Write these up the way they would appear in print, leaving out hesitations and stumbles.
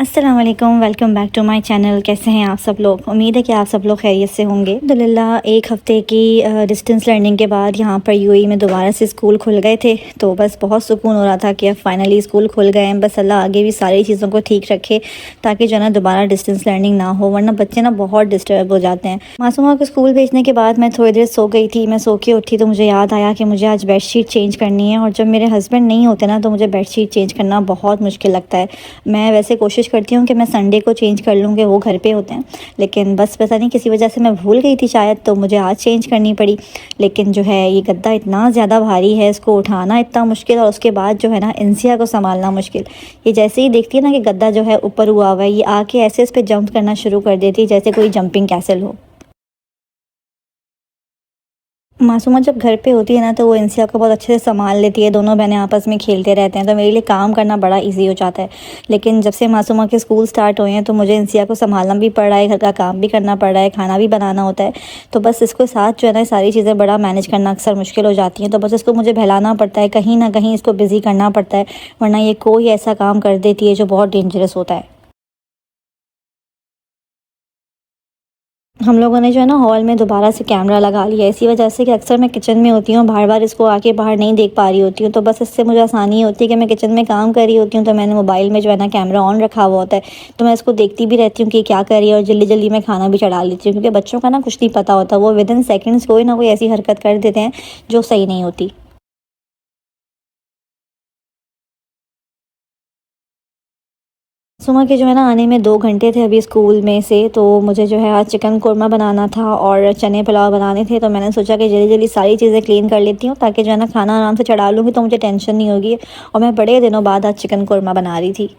अस्सलाम वालेकुम, welcome back to my channel. कैसे हैं आप सब लोग? उम्मीद है कि आप सब लोग खैरियत से होंगे। अल्हम्दुलिल्लाह एक हफ़्ते की डिस्टेंस लर्निंग के बाद यहाँ पर यूएई में दोबारा से स्कूल खुल गए थे, तो बस बहुत सुकून हो रहा था कि अब फाइनली स्कूल खुल गए हैं। बस अल्लाह आगे भी सारी चीज़ों को ठीक रखे ताकि जो है ना दोबारा डिस्टेंस लर्निंग ना हो, वरना बच्चे ना बहुत डिस्टर्ब हो जाते हैं। मासूमा को स्कूल भेजने के बाद मैं थोड़ी देर सो गई थी। मैं सो के उठी तो मुझे याद आया कि मुझे आज बेडशीट चेंज करनी है, और जब मेरे हस्बैंड नहीं होते ना तो मुझे बेडशीट चेंज करना बहुत मुश्किल लगता है। मैं वैसे कोशिश करती हूँ कि मैं संडे को चेंज कर लूँ कि वो घर पे होते हैं, लेकिन बस पता नहीं किसी वजह से मैं भूल गई थी शायद, तो मुझे आज चेंज करनी पड़ी। लेकिन जो है ये गद्दा इतना ज़्यादा भारी है, इसको उठाना इतना मुश्किल, और उसके बाद जो है ना इंसिया को संभालना मुश्किल। ये जैसे ही देखती है ना कि गद्दा जो है ऊपर हुआ हुआ है, ये आके ऐसे इस पर जंप करना शुरू कर देती है जैसे कोई जंपिंग कैसल हो। मासूमा जब घर पे होती है ना तो वो इंसिया को बहुत अच्छे से संभाल लेती है, दोनों बहनें आपस में खेलते रहते हैं, तो मेरे लिए काम करना बड़ा इजी हो जाता है। लेकिन जब से मासूमा के स्कूल स्टार्ट हुए हैं तो मुझे इंसिया को संभालना भी पड़ रहा है, घर का काम भी करना पड़ रहा है, खाना भी बनाना होता है। तो बस इसको साथ जो है ना सारी चीज़ें बड़ा मैनेज करना अक्सर मुश्किल हो जाती हैं, तो बस इसको मुझे बहलाना पड़ता है, कहीं ना कहीं इसको बिज़ी करना पड़ता है, वरना ये कोई ऐसा काम कर देती है जो बहुत डेंजरस होता है। हम लोगों ने जो है ना हॉल में दोबारा से कैमरा लगा लिया है, इसी वजह से कि अक्सर मैं किचन में होती हूँ, बार-बार इसको आके बाहर नहीं देख पा रही होती हूँ, तो बस इससे मुझे आसानी होती है कि मैं किचन में काम कर रही होती हूँ तो मैंने मोबाइल में जो है ना कैमरा ऑन रखा हुआ होता है, तो मैं इसको देखती भी रहती हूँ कि क्या कर रही है, और जल्दी-जल्दी मैं खाना भी चढ़ा लेती हूँ, क्योंकि बच्चों का ना कुछ नहीं पता होता, वो विदिन सेकंड्स कोई ना कोई ऐसी हरकत कर देते हैं जो सही नहीं होती। सुमा के जो है ना आने में 2 घंटे थे अभी स्कूल में से, तो मुझे जो है आज चिकन कोरमा बनाना था और चने पुलाव बनाने थे, तो मैंने सोचा कि जल्दी-जल्दी सारी चीज़ें क्लीन कर लेती हूँ ताकि जो है ना खाना आराम से चढ़ा लूँगी तो मुझे टेंशन नहीं होगी, और मैं बड़े दिनों बाद आज चिकन कोरमा बना रही थी।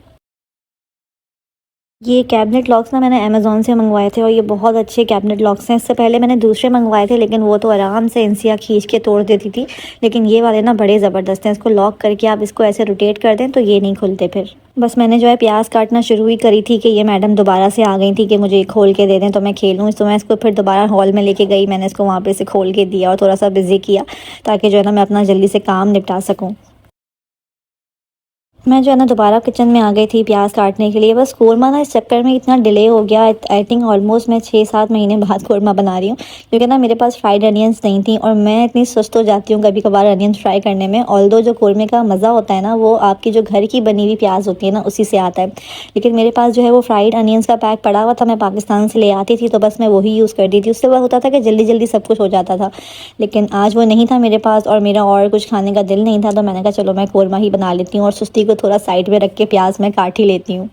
ये कैबिनेट लॉक्स ना मैंने अमेज़न से मंगवाए थे, और ये बहुत अच्छे कैबिनेट लॉक्स हैं। इससे पहले मैंने दूसरे मंगवाए थे, लेकिन वो तो आराम से इंसिया खींच के तोड़ देती थी, लेकिन ये वाले ना बड़े ज़बरदस्त हैं। इसको लॉक करके आप इसको ऐसे रोटेट कर दें तो ये नहीं खुलते फिर। बस मैंने जो है प्याज काटना शुरू ही करी थी कि ये मैडम दोबारा से आ गई थी कि मुझे खोल के दे दें तो मैं खेलूँ, तो मैं इसको फिर दोबारा हॉल में लेके गई, मैंने इसको वहाँ पे से खोल के दिया और थोड़ा सा बिज़ी किया ताकि जो है ना मैं अपना जल्दी से काम निपटा सकूँ। मैं जो है ना दोबारा किचन में आ गई थी प्याज काटने के लिए। बस कोरमा ना इस चक्कर में इतना डिले हो गया, आई थिंक ऑलमोस्ट मैं 6-7 महीने बाद कोरमा बना रही हूँ, क्योंकि ना मेरे पास फ्राइड अनियंस नहीं थी, और मैं इतनी सुस्त हो जाती हूँ कभी कभार अनियंस फ्राई करने में। ऑल्दो जो कोरमे का मज़ा होता है ना वो आपकी जो घर की बनी हुई प्याज होती है ना उसी से आता है, लेकिन मेरे पास जो है वो फ्राइड अनियंस का पैक पड़ा हुआ था, मैं पाकिस्तान से ले आती थी, तो बस मैं वही यूज़ करती थी। उससे वह होता था कि जल्दी जल्दी सब कुछ हो जाता था, लेकिन आज वो नहीं था मेरे पास और मेरा और कुछ खाने का दिल नहीं था, तो मैंने कहा चलो मैं कोरमा ही बना लेती हूँ, और सुस्ती को थोड़ा साइड में रख के प्याज मैं काट ही लेती हूँ।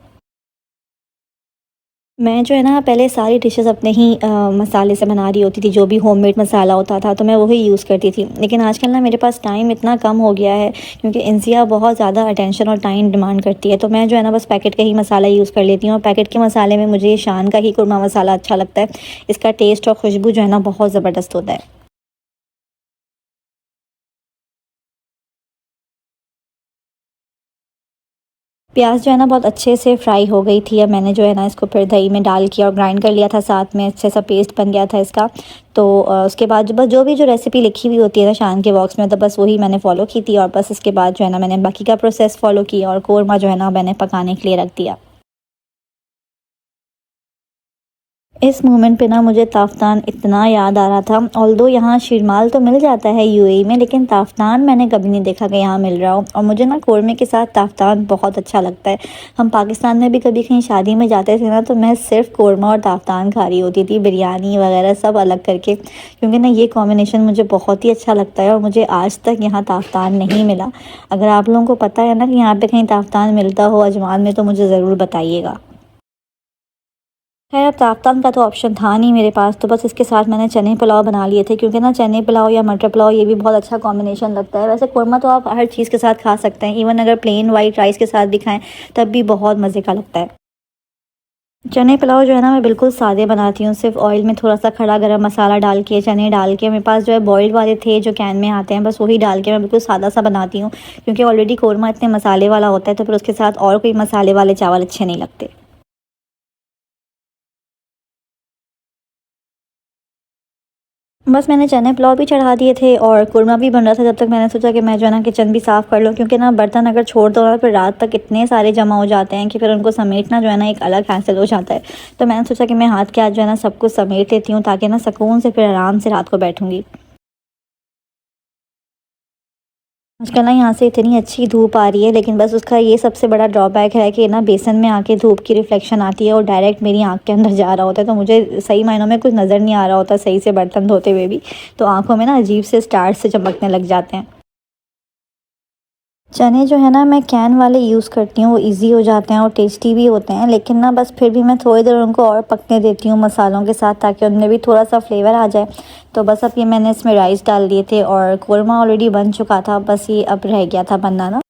मैं जो है ना पहले सारी डिशेस अपने ही मसाले से बना रही होती थी, जो भी होममेड मसाला होता था तो मैं वही यूज़ करती थी, लेकिन आजकल ना मेरे पास टाइम इतना कम हो गया है क्योंकि इंसिया बहुत ज़्यादा अटेंशन और टाइम डिमांड करती है, तो मैं जो है ना बस पैकेट का ही मसाला यूज़ कर लेती हूँ, और पैकेट के मसाले में मुझे शान का ही कुरमा मसाला अच्छा लगता है। इसका टेस्ट और खुशबू जो है ना बहुत ज़बरदस्त होता है। प्याज जो है ना बहुत अच्छे से फ्राई हो गई थी। अब मैंने जो है ना इसको फिर दही में डाल के और ग्राइंड कर लिया था, साथ में अच्छे सा पेस्ट बन गया था इसका। तो उसके बाद बस जो भी जो रेसिपी लिखी हुई होती है ना शान के बॉक्स में, तो बस वही मैंने फ़ॉलो की थी, और बस इसके बाद जो है ना मैंने बाकी का प्रोसेस फ़ॉलो किया और कोरमा जो है ना मैंने पकाने के लिए रख दिया। इस मोमेंट पे ना मुझे ताफ़तान इतना याद आ रहा था। ऑल्दो यहाँ शीरमाल तो मिल जाता है यूएई में, लेकिन ताफ़तान मैंने कभी नहीं देखा कि यहाँ मिल रहा हो, और मुझे ना कोरमे के साथ ताफ़तान बहुत अच्छा लगता है। हम पाकिस्तान में भी कभी कहीं शादी में जाते थे ना तो मैं सिर्फ़ कोरमा और ताफ़तान खा रही होती थी, बिरयानी वगैरह सब अलग करके, क्योंकि ना ये कॉम्बिनेशन मुझे बहुत ही अच्छा लगता है, और मुझे आज तक यहाँ ताफ़तान नहीं मिला। अगर आप लोगों को पता है ना कि यहाँ पर कहीं ताफ़तान मिलता हो अजमान में तो मुझे ज़रूर बताइएगा। खैर अब ताफ़तान का तो ऑप्शन था नहीं मेरे पास, तो बस इसके साथ मैंने चने पुलाव बना लिए थे, क्योंकि ना चने पुलाव या मटर पुलाव ये भी बहुत अच्छा कॉम्बिनेशन लगता है। वैसे कोरमा तो आप हर चीज़ के साथ खा सकते हैं, इवन अगर प्लेन वाइट राइस के साथ भी खाएं तब भी बहुत मज़े का लगता है। चने पुलाव जो है ना मैं बिल्कुल सादे बनाती हूँ, सिर्फ ऑयल में थोड़ा सा खड़ा गरम मसाला डाल के चने डाल के, मेरे पास जो है बॉइल्ड वाले थे जो कैन में आते हैं, बस वही डाल के मैं बिल्कुल सादा सा बनाती हूँ, क्योंकि ऑलरेडी कोरमा इतने मसाले वाला होता है तो फिर उसके साथ और कोई मसाले वाले चावल अच्छे नहीं लगते। बस मैंने चने पुलाव भी चढ़ा दिए थे और कुरमा भी बन रहा था। जब तक मैंने सोचा कि मैं जो है ना किचन भी साफ़ कर लूँ, क्योंकि ना बर्तन अगर छोड़ दो ना फिर रात तक इतने सारे जमा हो जाते हैं कि फिर उनको समेटना जो है ना एक अलग हैसल हो जाता है। तो मैंने सोचा कि मैं हाथ के हाथ जो है ना सब कुछ समेट लेती हूँ, ताकि ना सुकून से फिर आराम से रात को बैठूँगी। आजकल ना यहाँ से इतनी अच्छी धूप आ रही है, लेकिन बस उसका ये सबसे बड़ा ड्रॉबैक है कि ना बेसन में आके धूप की रिफ्लेक्शन आती है और डायरेक्ट मेरी आँख के अंदर जा रहा होता है, तो मुझे सही मायनों में कुछ नज़र नहीं आ रहा होता सही से बर्तन धोते हुए भी। तो आँखों में ना अजीब से स्टार्स से चमकने लग जाते हैं। चने जो है ना मैं कैन वाले यूज़ करती हूँ, वो ईज़ी हो जाते हैं और टेस्टी भी होते हैं, लेकिन ना बस फिर भी मैं थोड़ी देर उनको और पकने देती हूँ मसालों के साथ, ताकि उनमें भी थोड़ा सा फ्लेवर आ जाए। तो बस अब ये मैंने इसमें राइस डाल दिए थे और कोरमा ऑलरेडी बन चुका था, बस ये अब रह गया था बनना ना।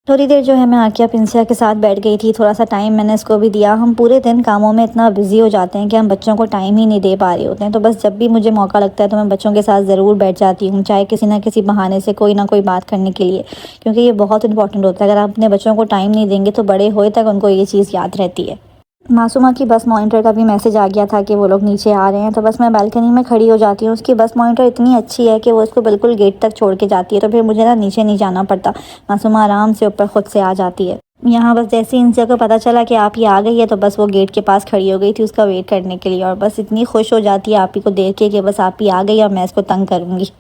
थोड़ी देर जो है मैं आकिया पिंसिया के साथ बैठ गई थी, थोड़ा सा टाइम मैंने इसको भी दिया। हम पूरे दिन कामों में इतना बिज़ी हो जाते हैं कि हम बच्चों को टाइम ही नहीं दे पा रहे होते हैं, तो बस जब भी मुझे मौका लगता है तो मैं बच्चों के साथ ज़रूर बैठ जाती हूँ, चाहे किसी ना किसी बहाने से कोई ना कोई बात करने के लिए, क्योंकि ये बहुत इंपॉर्टेंट होता है। अगर आप अपने बच्चों को टाइम नहीं देंगे तो बड़े होए तक उनको ये चीज़ याद रहती है। मासूमा की बस मॉनिटर का भी मैसेज आ गया था कि वो लोग नीचे आ रहे हैं, तो बस मैं बालकनी में खड़ी हो जाती हूँ। उसकी बस मॉनिटर इतनी अच्छी है कि वो उसको बिल्कुल गेट तक छोड़ के जाती है, तो फिर मुझे ना नीचे नहीं जाना पड़ता, मासूमा आराम से ऊपर खुद से आ जाती है। यहाँ बस जैसे ही इंसिया को पता चला कि आप ही आ गई है, तो बस वो गेट के पास खड़ी हो गई थी उसका वेट करने के लिए, और बस इतनी खुश हो जाती है आप ही को देख के कि बस आप ही आ गई और मैं इसको तंग करूँगी।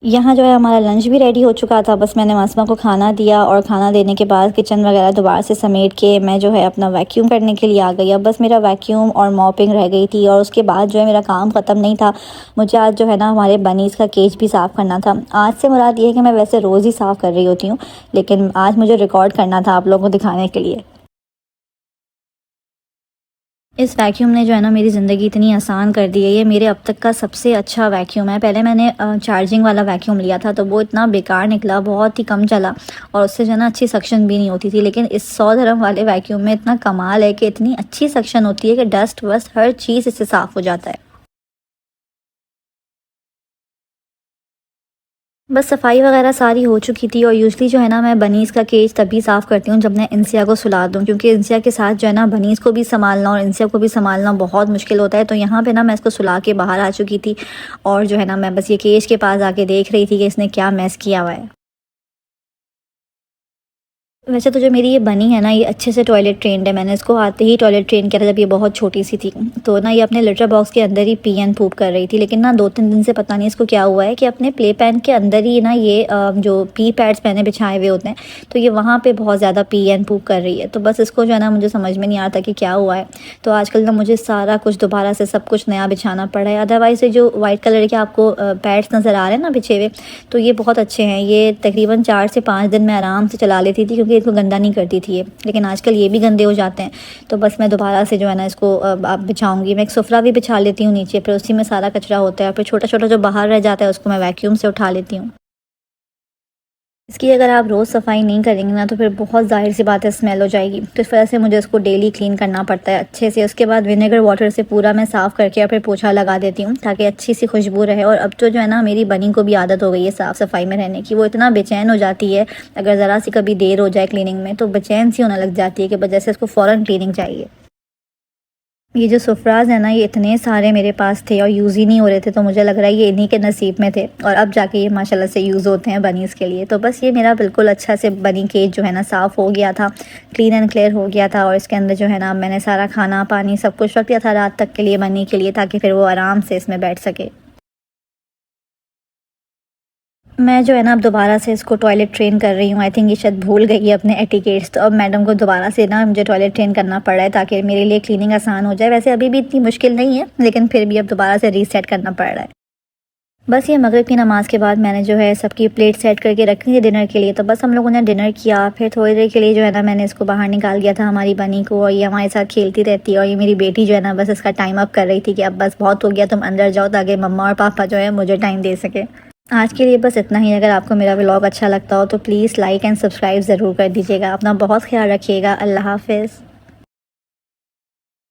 यहाँ जो है हमारा लंच भी रेडी हो चुका था। बस मैंने मासूमा को खाना दिया और खाना देने के बाद किचन वगैरह दोबारा से समेट के मैं जो है अपना वैक्यूम करने के लिए आ गई। अब बस मेरा वैक्यूम और मॉपिंग रह गई थी और उसके बाद जो है मेरा काम ख़त्म नहीं था। मुझे आज जो है ना हमारे बनीज़ का केज भी साफ़ करना था। आज से मुराद ये है कि मैं वैसे रोज़ ही साफ़ कर रही होती हूँ, लेकिन आज मुझे रिकॉर्ड करना था आप लोगों को दिखाने के लिए। इस वैक्यूम ने जो है ना मेरी ज़िंदगी इतनी आसान कर दी है। ये मेरे अब तक का सबसे अच्छा वैक्यूम है। पहले मैंने चार्जिंग वाला वैक्यूम लिया था, तो वो इतना बेकार निकला, बहुत ही कम चला और उससे जो है ना अच्छी सक्शन भी नहीं होती थी। लेकिन इस 100 dirham वाले वैक्यूम में इतना कमाल है कि इतनी अच्छी सक्शन होती है कि डस्ट वस्ट हर चीज़ इससे साफ़ हो जाता है। बस सफाई वगैरह सारी हो चुकी थी और यूजली जो है ना मैं बनीज़ का केज तभी साफ़ करती हूँ जब मैं इंसिया को सुला दूँ, क्योंकि इंसिया के साथ जो है ना बनीज़ को भी संभालना और इंसिया को भी संभालना बहुत मुश्किल होता है। तो यहाँ पे ना मैं इसको सुला के बाहर आ चुकी थी और जो है ना मैं बस ये केज के पास आके देख रही थी कि इसने क्या मैस किया हुआ है। वैसे तो जो मेरी ये बनी है ना, ये अच्छे से टॉयलेट ट्रेंड है। मैंने इसको आते ही टॉयलेट ट्रेन किया था जब ये बहुत छोटी सी थी। तो ना ये अपने लिटर बॉक्स के अंदर ही पी एंड पूप कर रही थी, लेकिन ना 2-3 दिन से पता नहीं इसको क्या हुआ है कि अपने प्ले पैन के अंदर ही ना ये जो पी पैड्स मैंने बिछाए हुए होते हैं, तो ये वहाँ पे बहुत ज़्यादा पी एंड पूप कर रही है। तो बस इसको जो है ना मुझे समझ में नहीं आता कि क्या हुआ है। तो आजकल ना मुझे सारा कुछ दोबारा से सब कुछ नया बिछाना पड़ा है। अदरवाइज़ ये जो वाइट कलर के आपको पैड्स नज़र आ रहे हैं ना बिछे हुए, तो ये बहुत अच्छे हैं। ये तकरीबन 4 से 5 दिन मैं आराम से चला लेती थी, क्योंकि इसको गंदा नहीं करती थी ये। लेकिन आजकल ये भी गंदे हो जाते हैं, तो बस मैं दोबारा से जो है ना इसको अब बिछाऊंगी। मैं एक सुफरा भी बिछा लेती हूँ नीचे, फिर उसी में सारा कचरा होता है, फिर छोटा छोटा जो बाहर रह जाता है उसको मैं वैक्यूम से उठा लेती हूँ। इसकी अगर आप रोज़ सफाई नहीं करेंगे ना तो फिर बहुत ज़ाहिर सी बात है स्मेल हो जाएगी। तो इस वजह से मुझे इसको डेली क्लीन करना पड़ता है अच्छे से। उसके बाद विनेगर वाटर से पूरा मैं साफ़ करके और फिर पोछा लगा देती हूँ, ताकि अच्छी सी खुशबू रहे। और अब तो जो है ना मेरी बनी को भी आदत हो गई है साफ़ सफाई में रहने की। वो इतना बेचैन हो जाती है अगर ज़रा सी कभी देर हो जाए क्लीनिंग में, तो बेचैन सी होने लग जाती है कि वजह से इसको फ़ौरन क्लीनिंग चाहिए। ये जो सुफ़राज़ है ना, ये इतने सारे मेरे पास थे और यूज़ ही नहीं हो रहे थे, तो मुझे लग रहा है ये इन्हीं के नसीब में थे और अब जाके ये माशाल्लाह से यूज़ होते हैं बनीज़ के लिए। तो बस ये मेरा बिल्कुल अच्छा से बनी केज जो है ना साफ़ हो गया था, क्लीन एंड क्लियर हो गया था। और इसके अंदर जो है ना मैंने सारा खाना पानी सब कुछ रख दिया था रात तक के लिए बनी के लिए, ताकि फिर वो आराम से इसमें बैठ सके। मैं जो है ना अब दोबारा से इसको टॉयलेट ट्रेन कर रही हूँ। आई थिंक ये शायद भूल गई है अपने एटिकेट्स, तो अब मैडम को दोबारा से ना मुझे टॉयलेट ट्रेन करना पड़ रहा है, ताकि मेरे लिए क्लीनिंग आसान हो जाए। वैसे अभी भी इतनी मुश्किल नहीं है, लेकिन फिर भी अब दोबारा से रीसेट करना पड़ रहा है। बस ये मगरिब की नमाज़ के बाद मैंने जो है सबकी प्लेट सेट करके रखी थी डिनर के लिए। तो बस हम लोगों ने डिनर किया, फिर थोड़ी देर के लिए जो है ना मैंने इसको बाहर निकाल दिया था हमारी बनी को, और ये हमारे साथ खेलती रहती है। और ये मेरी बेटी जो है ना बस इसका टाइम अप कर रही थी कि अब बस बहुत हो गया, तुम अंदर जाओ, ताकि मम्मा और पापा जो है मुझे टाइम दे सके। आज के लिए बस इतना ही। अगर आपको मेरा व्लॉग अच्छा लगता हो तो प्लीज़ लाइक एंड सब्सक्राइब ज़रूर कर दीजिएगा। अपना बहुत ख्याल रखिएगा। अल्लाह हाफ़िज़।